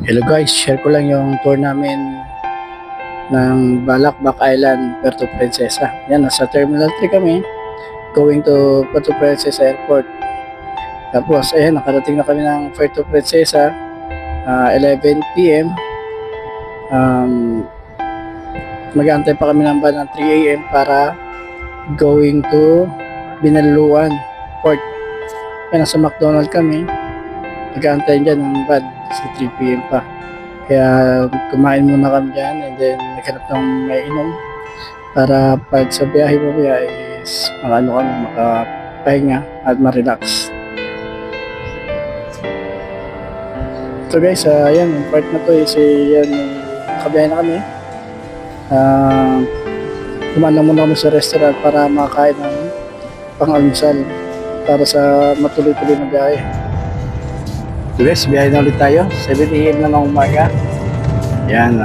Hello guys, share ko lang yung tour namin ng Balakbak Island, Puerto Princesa. Yan, nasa Terminal 3 kami, going to Puerto Princesa Airport. Tapos, ayan, nakarating na kami ng Puerto Princesa, 11 p.m. Mag-aantay pa kami ng van ng 3 a.m. para going to Binaluan Port. Yan, nasa McDonald kami. Nag-aantay dyan ng van sa 3 p.m. pa. Kaya kumain muna kami dyan and then naghanap ng maiinom para pag sa biyahe mamaya is makapahinga at ma-relax. So guys, yan, yung part na to is yan, nakabiyahe na kami. Kumain lang muna kami sa restaurant para makakain ng pang-almusal para sa matuloy-tuloy na biyahe. So guys, biyahe na ulit tayo. 7 a.m. na ng umaga. Yan,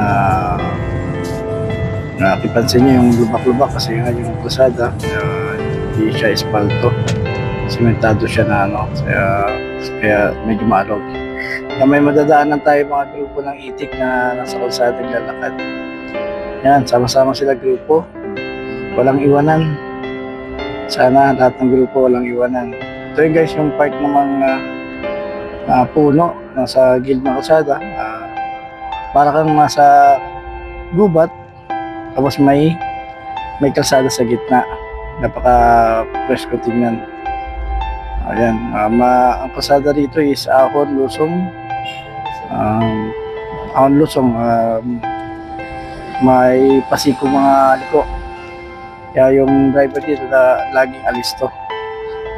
nakipansin nyo yung lubak-lubak kasi nga yung kalsada, hindi siya espalto. Sementado siya na kaya medyo maalog. May madadaanan tayo mga grupo ng itik na nasa kalsada naglalakad. Yan, sama-sama sila grupo. Walang iwanan. Sana lahat ng grupo walang iwanan. Ito yung guys, yung part ng mga puno nasa gilid ng kalsada, para kang nasa gubat tapos may kalsada sa gitna. Napaka fresh ko tingnan. Ayan, ang kalsada dito is ahon lusong, may pasiko mga liko, kaya yung driver dito laging alisto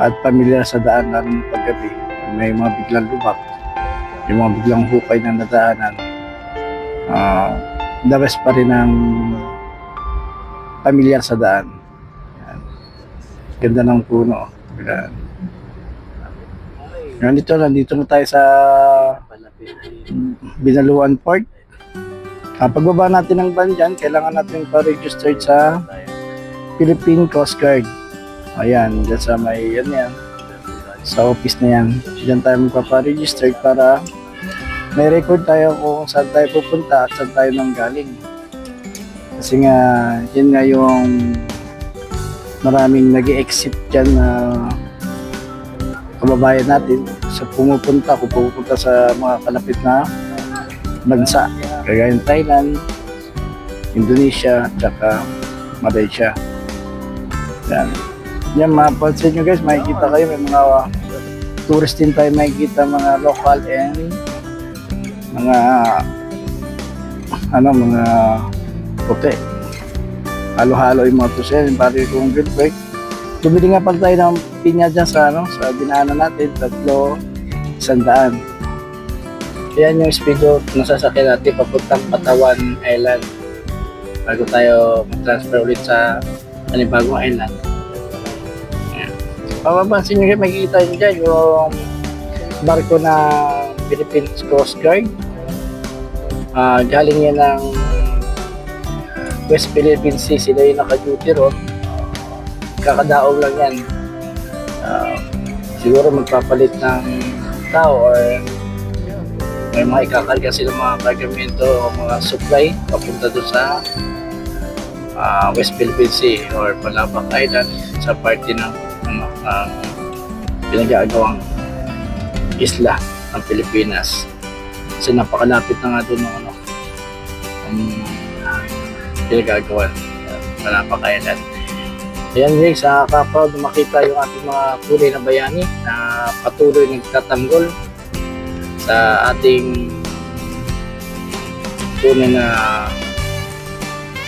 at pamilyar sa daan lalo ng paggabi. May mga biglang lubak, yung mga biglang hukay na nadaanan, the best pa rin ang pamilyar sa daan. Yan. Ganda ng puno. Nandito na tayo sa Binaluan Port. Pagbaba natin ng van dyan, kailangan natin pa-register sa Philippine Coast Guard. Ayan, dyan sa may yan. Sa office na yan. Diyan tayo magpapa-register para may record tayo kung saan tayo pupunta at saan tayo nanggaling. Kasi nga, yun nga yung maraming nag-exit dyan na kababayan natin sa kung pupunta sa mga kalapit na bansa. Kagaya ng Thailand, Indonesia, tsaka Malaysia. Yan. Yan, mapansin nyo guys, makikita kayo may mga tourist din tayo makikita, mga local and mga puti. Halo-halo yung mga tourist, pari kong good break. Bumili nga pala tayo ng pinya dyan sa dinaanan natin, 300. Yan yung speedo na sasakyan natin papuntang Patawan Island bago tayo mag-transfer ulit sa panibagong island. Mapapansin nyo, makikita nyo dyan yung barko na Philippines Coast Guard. Galing yan ng West Philippine Sea, sila yung naka-duty ron. Kakadaog lang yan. Siguro magpapalit ng tao or may mga ikakarga sila mga kargamento o mga supply papunta doon sa West Philippine Sea or Balakbak Island sa party ng pinag-aagawang isla ng Pilipinas. Kasi napakalapit na nga doon ng pinag-aagawan Balakbak Island. Ayan guys, nakaka-proud na makita yung ating mga kulay na bayani na patuloy nagtatanggol sa ating tunay na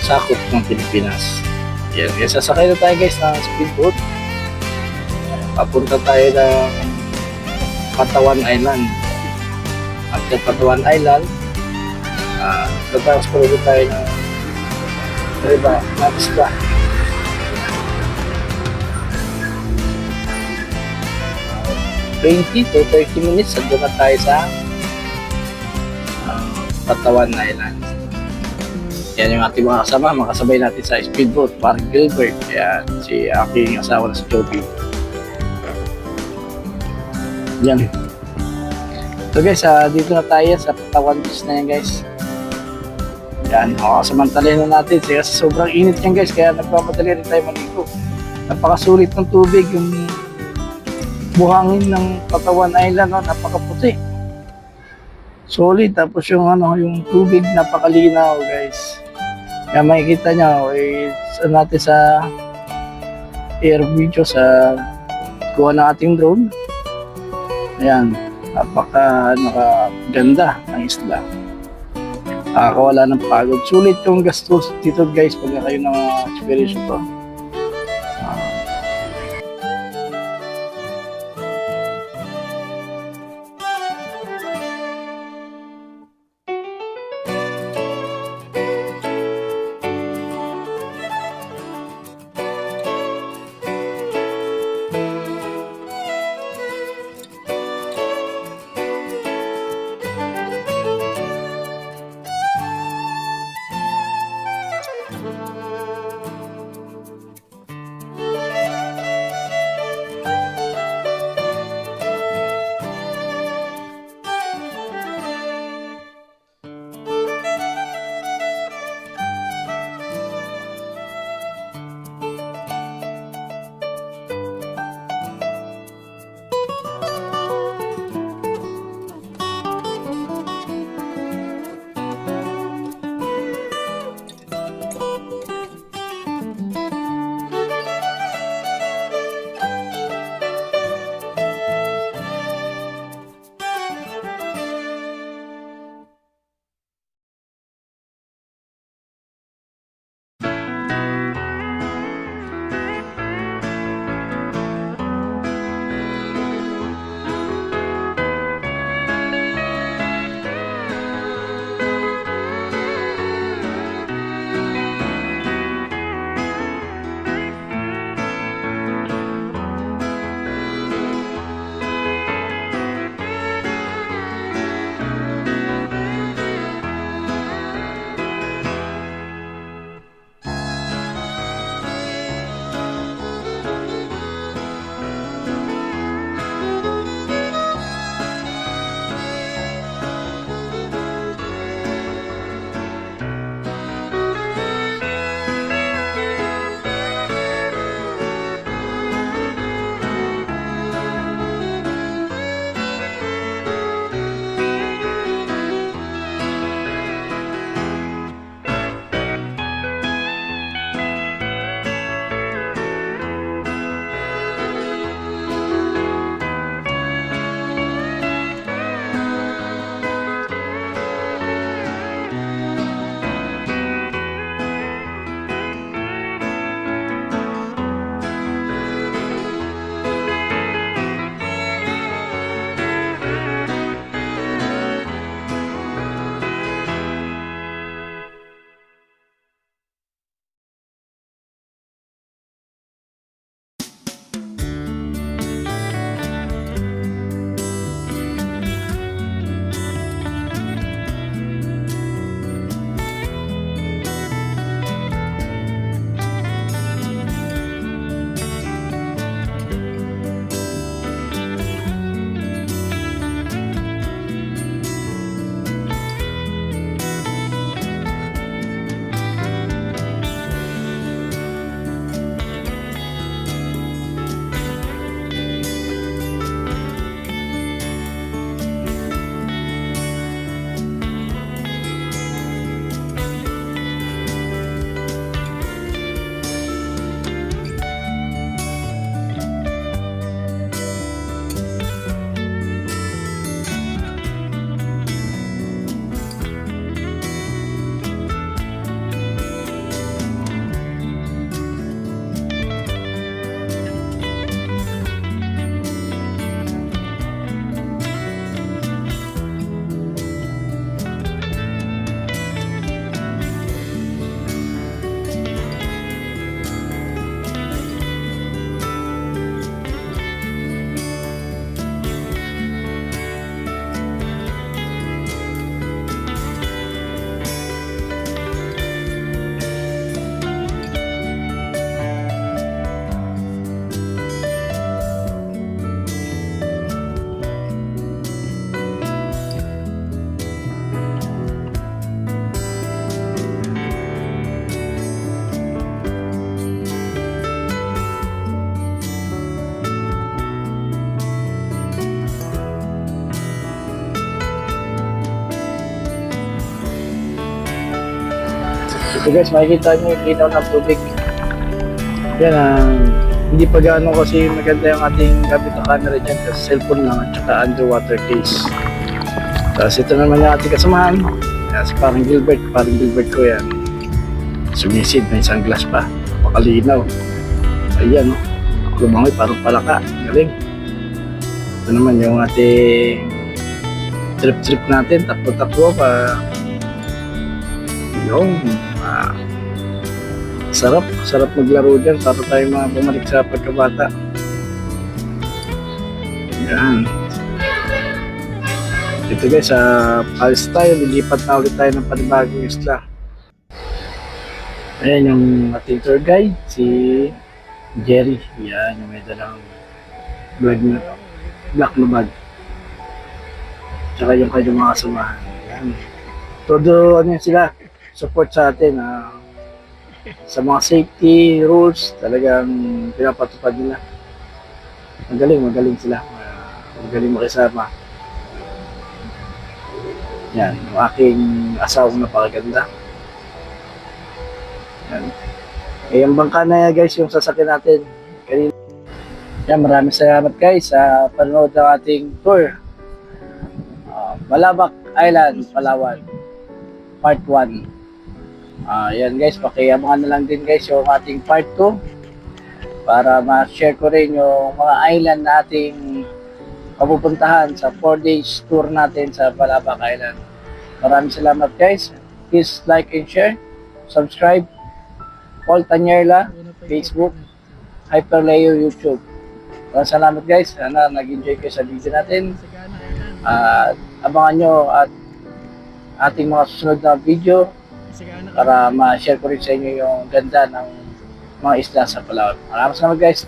sakop ng Pilipinas. Ayan guys, sasakay na tayo guys ng speedboat. Papunta tayo ng Patawan Island. After Patawan Island, tatransfer ulit tayo ng isla. 20 to 30 minutes, andun na tayo sa Patawan Island. Yan yung ating mga kasama, makasabay natin sa speedboat, Mark Gilbert, yan, si aking asawa na si Joby. Yan. So guys, dito na tayo sa Patawan Beach na yan guys. Yan, samantalin na natin kasi sobrang init yan guys, kaya nagmamadali rin tayo maligo. Napakasulit ng tubig, yung buhangin ng Patawan Island, napakaputi. Solid, tapos yung yung tubig napakalinaw guys. Kaya makikita nyo, natin sa air video sa kuha ng ating drone. Ayan, nakaganda ng isla. Nakakawala ng pagod. Sulit yung gastos dito guys pag kayo ng experience ito. Ito guys, makikita nyo yung linaw ng tubig. Yan, hindi pa gaano kasi maganda yung ating gamit na camera dyan kasi cellphone lang at saka underwater case. Tapos ito naman yung ating kasamahan. Yan, si parang Gilbert ko yan. Sumisid, may sunglass pa. Makalinaw. Ayan, lumangoy parang palaka. Galing. Ito naman yung ating trip natin. Takbo-takbo pa. Yung sarap maglaro dyan para tayo bumalik sa pagkabata. Yan. Ito guys, alis tayo, lilipat na ulit tayo ng panibagong isla. Ayan yung ating tour guide, si Jerry. Yan, yung may dalang black na bag. Tsaka yung kanyang mga kasamahan. Yan. Todo ano yun sila, support sa atin. Sa mga safety rules, talagang pinapatupad nila. Magaling sila. Magaling makisama. Yan, yung aking asawang napakaganda. Yan. Yung bangka na guys, yung sasakyan natin. Kanina. Yan, maraming salamat guys sa panonood ng ating tour. Balabac Island, Palawan. Part 1. Yan guys, pakiabangan na lang din guys yung ating part 2 para ma-share ko rin yung mga island na ating papupuntahan sa 4 days tour natin sa Balabac Island. Maraming salamat guys. Please like and share. Subscribe. Paul Tanyerla, Facebook. Hyperleo, YouTube. Maraming salamat guys. Sana nag-enjoy kayo sa video natin. Abangan nyo at ating mga susunod na video para ma-share ko rin sa inyo yung ganda ng mga isla sa Palawan. Maraming salamat guys.